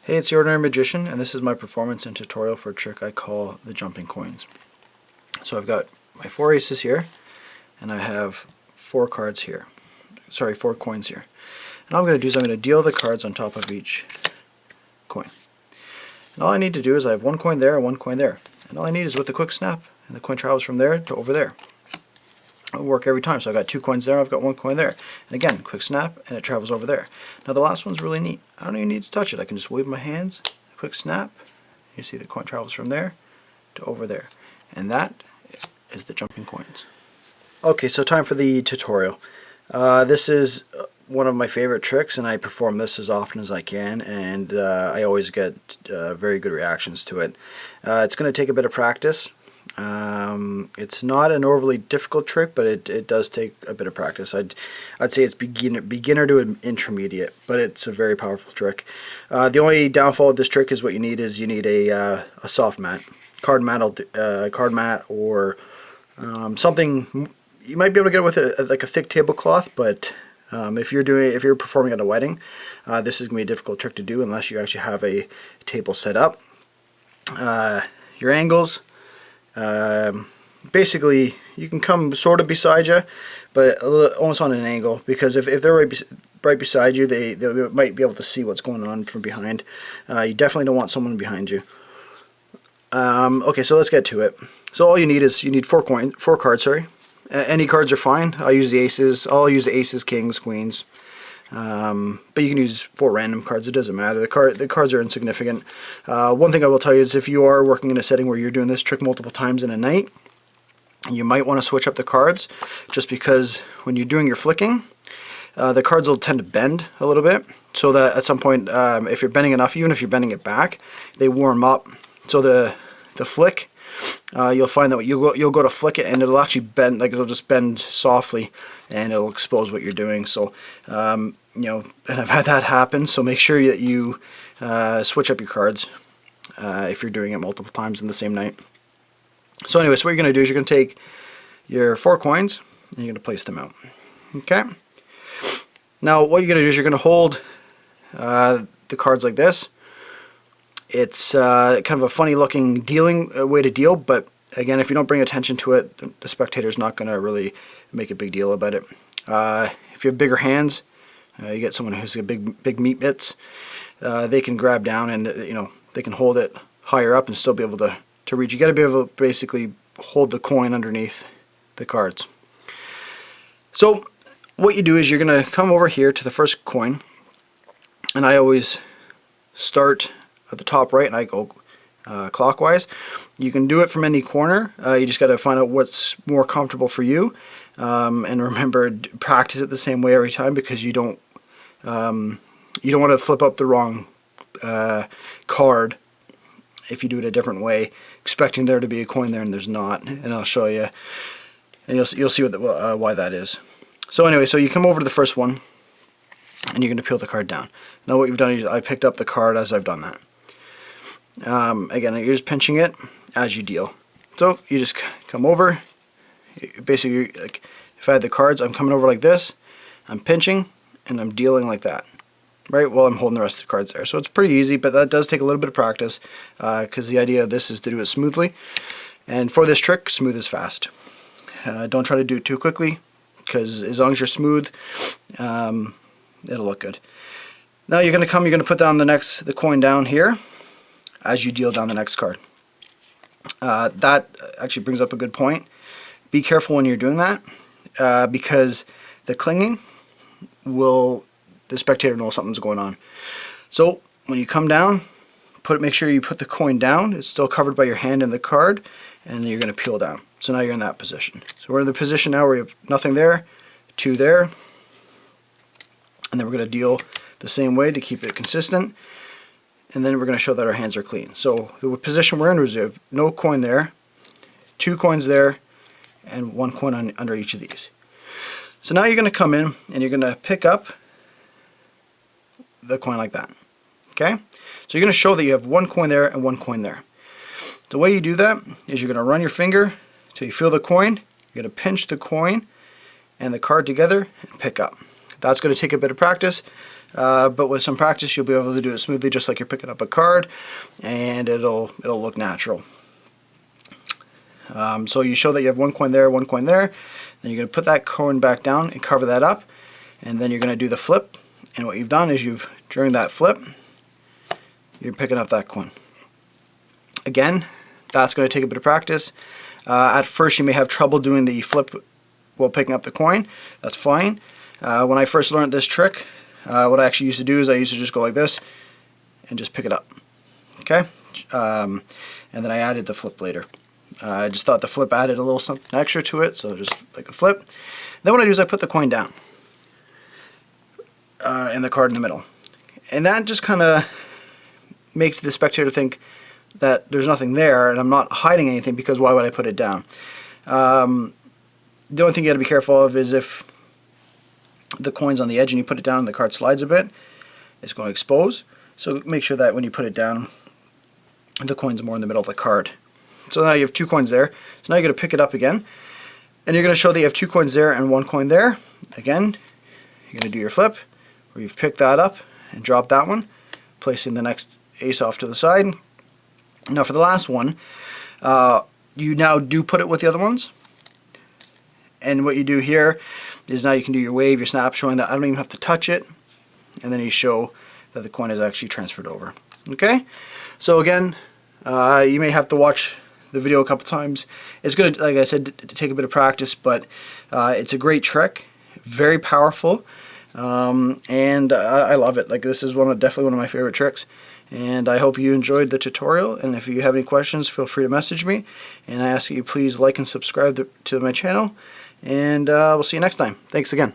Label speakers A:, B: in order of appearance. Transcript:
A: Hey, it's the Ordinary Magician, and this is my performance and tutorial for a trick I call the jumping coins. So I've got my 4 aces here, and I have 4 cards here. Sorry, 4 coins here. And all I'm going to do is I'm going to deal the cards on top of each coin. And all I need to do is I have 1 coin there and 1 coin there. And all I need is with a quick snap, and the coin travels from there to over there. It'll work every time. So I've got 2 coins there, I've got 1 coin there. And again, quick snap, and it travels over there. Now the last one's really neat. I don't even need to touch it. I can just wave my hands, quick snap. You see the coin travels from there to over there. And that is the jumping coins. Okay, so time for the tutorial. This is one of my favorite tricks, and I perform this as often as I can, and I always get very good reactions to it. It's going to take a bit of practice. It's not an overly difficult trick, but it does take a bit of practice. I'd say it's beginner to intermediate, but it's a very powerful trick. The only downfall of this trick is what you need a soft mat, card mat, or something. You might be able to get it with like a thick tablecloth, but if you're performing at a wedding, this is gonna be a difficult trick to do unless you actually have a table set up. Your angles. Basically, you can come sort of beside you, but almost on an angle, because if they're right beside you, they might be able to see what's going on from behind. You definitely don't want someone behind you. Okay, so let's get to it. So all you need is 4 cards. Sorry, any cards are fine. I'll use the aces. I'll use the aces, kings, queens. But you can use 4 random cards. It doesn't matter. The cards are insignificant. One thing I will tell you is if you are working in a setting where you're doing this trick multiple times in a night, you might want to switch up the cards, just because when you're doing your flicking, the cards will tend to bend a little bit, so that at some point, if you're bending enough, even if you're bending it back, they warm up. So the flick, you'll find that you'll go to flick it, and it'll actually bend, like it'll just bend softly, and it'll expose what you're doing. So you know, and I've had that happen. So make sure that you switch up your cards if you're doing it multiple times in the same night. So anyway, so what you're going to do is you're going to take your 4 coins and you're going to place them out. Okay. Now what you're going to do is you're going to hold the cards like this. It's kind of a funny looking way to deal, but again, if you don't bring attention to it, the spectator's not going to really make a big deal about it. If you have bigger hands, you get someone who's got big meat mitts, they can grab down, and they can hold it higher up and still be able to reach. You got to be able to basically hold the coin underneath the cards. So what you do is you're going to come over here to the first coin, and I always start at the top right and I go clockwise. You can do it from any corner. You just got to find out what's more comfortable for you, and remember, practice it the same way every time, because you don't want to flip up the wrong card if you do it a different way, expecting there to be a coin there and there's not. And I'll show you, and you'll see why that is. So anyway, so you come over to the first one, and you're going to peel the card down. Now what you've done is I picked up the card as I've done that. Again, you're just pinching it as you deal. So you just come over. Basically, like, if I had the cards, I'm coming over like this, I'm pinching, and I'm dealing like that, right, while I'm holding the rest of the cards there. So it's pretty easy, but that does take a little bit of practice, because the idea of this is to do it smoothly. And for this trick, smooth is fast. Don't try to do it too quickly, because as long as you're smooth, it'll look good. Now you're going to put down the coin down here as you deal down the next card. That actually brings up a good point. Be careful when you're doing that, because the clinging the spectator knows something's going on. So when you come down, make sure you put the coin down. It's still covered by your hand and the card, and then you're going to peel down. So now you're in that position. So we're in the position now where we have nothing there, 2 there, and then we're going to deal the same way to keep it consistent, and then we're going to show that our hands are clean. So the position we're in is we have no coin there, 2 coins there, and 1 coin under each of these. So now you're going to come in and you're going to pick up the coin like that. Okay? So you're going to show that you have 1 coin there and 1 coin there. The way you do that is you're going to run your finger till you feel the coin. You're going to pinch the coin, and the card together and pick up. That's going to take a bit of practice, but with some practice you'll be able to do it smoothly, just like you're picking up a card, and it'll look natural. So you show that you have one coin there, then you're going to put that coin back down and cover that up, and then you're going to do the flip. And what you've done is during that flip, you're picking up that coin. Again, that's going to take a bit of practice. At first you may have trouble doing the flip while picking up the coin. That's fine. When I first learned this trick, what I actually used to do is I used to just go like this and just pick it up. Okay? And then I added the flip later. I just thought the flip added a little something extra to it, so just like a flip. Then what I do is I put the coin down and the card in the middle. And that just kind of makes the spectator think that there's nothing there and I'm not hiding anything, because why would I put it down? The only thing you got to be careful of is if the coin's on the edge and you put it down and the card slides a bit, it's going to expose. So make sure that when you put it down, the coin's more in the middle of the card. So now you have 2 coins there. So now you're going to pick it up again, and you're going to show that you have 2 coins there and 1 coin there. Again, you're going to do your flip, where you've picked that up and dropped that one, placing the next ace off to the side. Now for the last one, you now do put it with the other ones. And what you do here is now you can do your wave, your snap, showing that I don't even have to touch it. And then you show that the coin is actually transferred over. Okay? So again, you may have to watch the video a couple times. It's going to, like I said, to take a bit of practice, but it's a great trick, very powerful, and I love it. Like, this is definitely one of my favorite tricks, and I hope you enjoyed the tutorial. And if you have any questions, feel free to message me, and I ask that you please like and subscribe to my channel, and we'll see you next time. Thanks again.